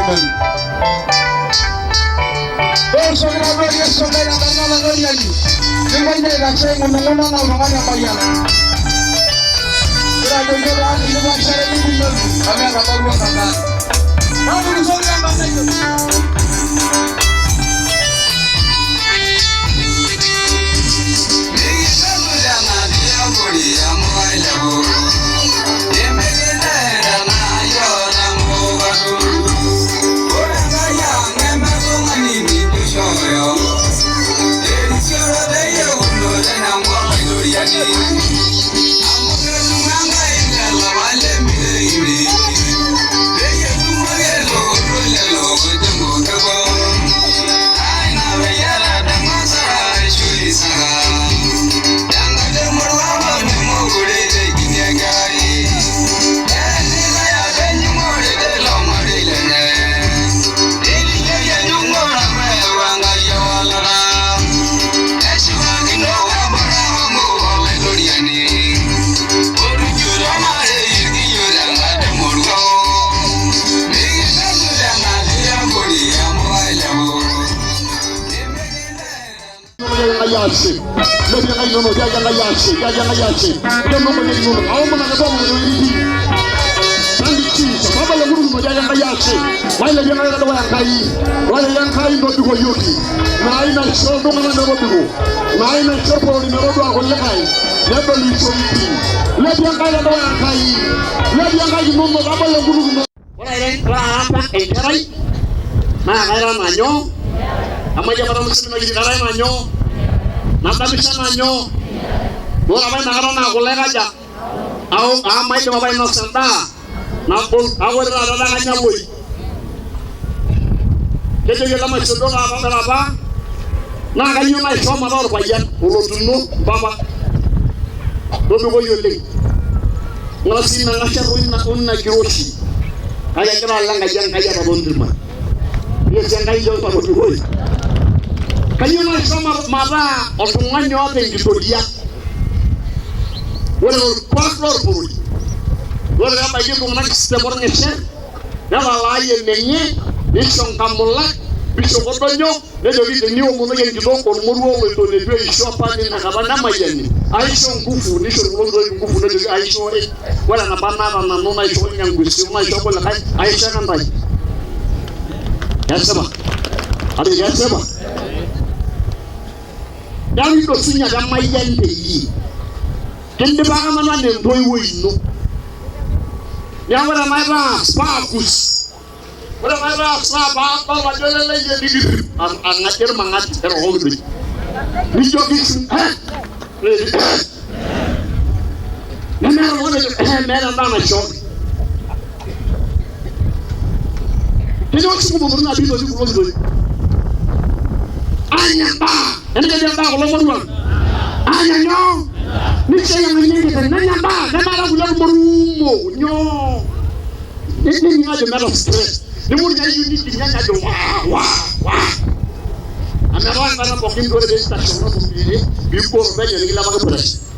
Amen. Those of the various of the Nagani, the one day that saying on the one of the Mayana. I don't know that you want to say anything. I mean, I'm not working on that. How do you say that? Yasi, maybe I know Yasi. Don't know what you know. I'm going to go with cheese. Papa, the room with Yasi. Why the young Kai? Why the young Kai go to Yuki? Nine and so don't know what to do. Nine and so for the road of Lai. Never leave for you. Let young Kai. Let young Kai know what I'm going to do. What I didn't cry, Mayo. Amaya Muslim Mayo. Natabisha nanyo, bora ba nakarona kolega ja, au amai kama ba inosanta, napol awal rada kanya boy. Keje kama chodo na ba, na kanyo na soma dor bayan, ulotuno baba, dodo boy yole. Ngasi na ngasha ruina unna kiroshi, kaya kira langa jang kaya babondirma. Dia jangan jauh pada boy. Kanyo na soma mara otunganyo ate ngitodia. Wala kwaflor buru. Wala ba yiku ngana sistemor ngese. Yala laye menye, bishon kamula, bishon kodonyo, lejo vite niwo muno ngito ko muruwo weto le dwe isho pani na kabana mayeni. Aisho ngufu, nisho ngondo ngufu lejo aisho e. Wala na banana na nona isho nyangusi, uma isho ko la kai aisha kantai. Yasema. Ade yasema. Dawi do sinya da mayende yi kende ba ma na ne boy woyino ya wala ma ba spakus wala ma ba sa ba ba jole le ye digi an ngater mangat ter holu ni jogi sun na na wala me na na chok kendo su mo na bi do ju ko do anya ba ene dia ba ko lo mo anya nyo ni se yang ni ke na nya ba na mara ko lo mo nyo ni nga de mero stress ni mo nya yu ni nya nya do wa ana ro na ko kin do de station no bi ko be ni la ba ko press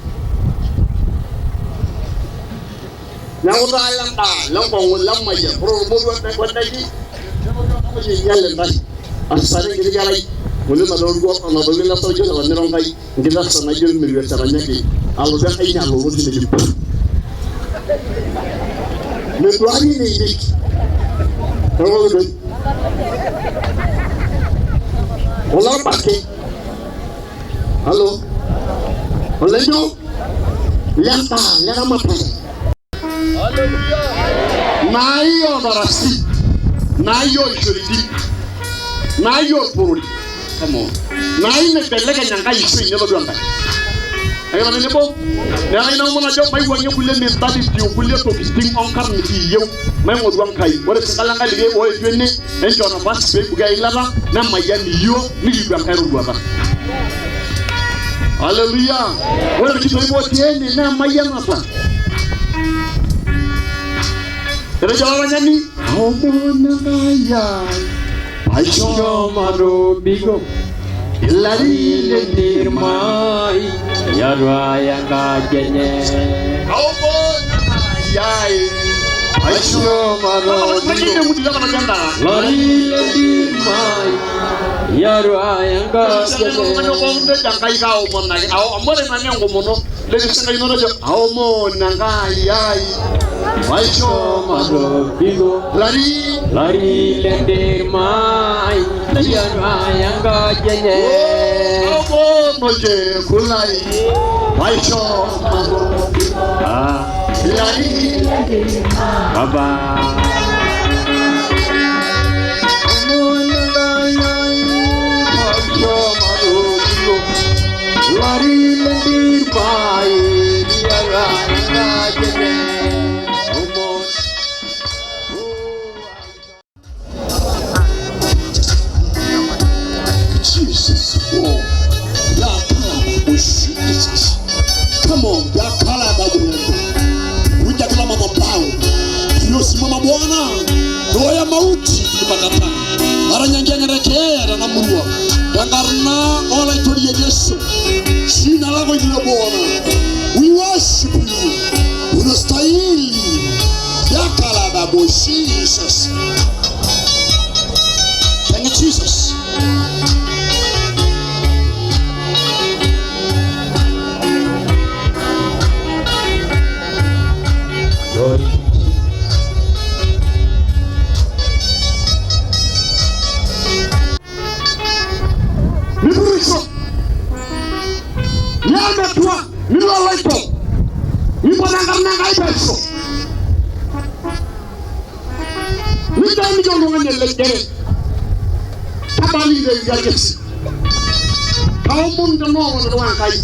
na ko da lang ta lang ko lam ma ya pro mo do ta ko ta ji ko ni yalla ba asare ni ya lai Mulu madon gua kalau beli laptop je kalau nerong kai kita sana je miliar caranya ki alu dah kai nyalu pun tidak jumpa. Meluari ni ini, kalau tu, orang pakai, halo, orang tu, lihat apa? Haleluya. Nayo barasi, nayo isyuriti, nayo puri. Come on. Nai ne belega nyanga isu nyelo duanga. Ayo na nebo. Na ina mo na job mai wanya kulle me tadi ti kulle to kisting on kar ni yew. Mai mo duang kai. Wala sakala ngali ge o etwene en jona bas be buga ilaba na mayani yo ni duang kai ru duanga. Haleluya. Wala ki to mo tiene na mayana pa. Kira jawabannya ni. Omona ya. Aisho maro bigo ilari le nirmai yarwa yang kajenye Omona yai Aisho maro Majike mutila kama janda. Lari di mai yaru ayanga Kano konde jangai kau mona. Au amore na nyongo mono. Legi senga inono jo. Au mona ngai ai. Aisho maro bigo lari lendir mai yaru ayanga jenye Au moje kulai. Aisho maro. Lari baba lari lendir mai yaru ayanga jenye Jesus. Oh, Jesus. Come on, ya kala babu. Uja kala mama pao. Tunasimama Bwana. Roho ya mauti tulipakata. Mara nyingine rekea na namrua. Yangarna ola tuliye Yesu. Jina lako ndilo Bwana. We worship you. Unastahili. Ya kala babu Jesus. Thank you Jesus. Niburisho. Nyama tua, nilo lepo. Niponanga ipeso. Nidami jongo ngene tabali de yagesi. Kaumun de no no wankai.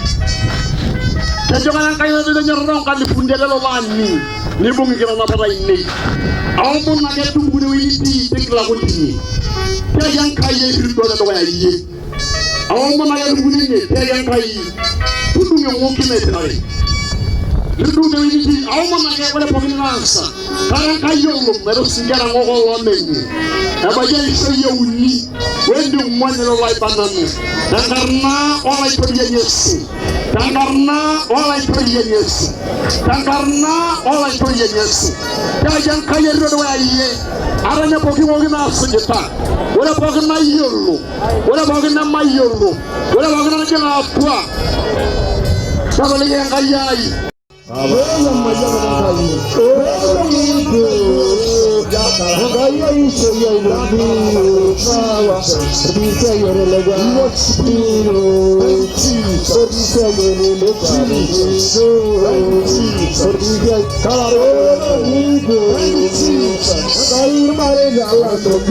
Kejongan kai de nyorong kan dipundele lo wani. Ni bungi kira na pada ini. Kaumun na ke tumbu de witi tekla kunti. Ke yang kai ye rido na do yayi. Kaumun na ke tumbu ni ke yang kai. Tudu ngi mo kime tare. Rido de witi kaumun na ke wala pokini nansa. Karan kai yo lo mero singara ngoko lo menyi. Abaje iso ye uni. Wendi umwane lo lai bananu. Karena oleh pergi Yesus. Karena oleh pergi Yesus. Karena oleh pergi Yesus. Jangan kaya rodo aye. Aranya poki mogi na sujeta. Wala poki na yolo. Wala poki na mayolo. Wala poki na jana apua. Sabali yang kaya aye. Abang macam mana kali? Oh, itu. Gaya itu yang lebih kawas. Bisa yang lega. Bisa yang lebih. Bisa kalau itu. Kalau mana jalan tu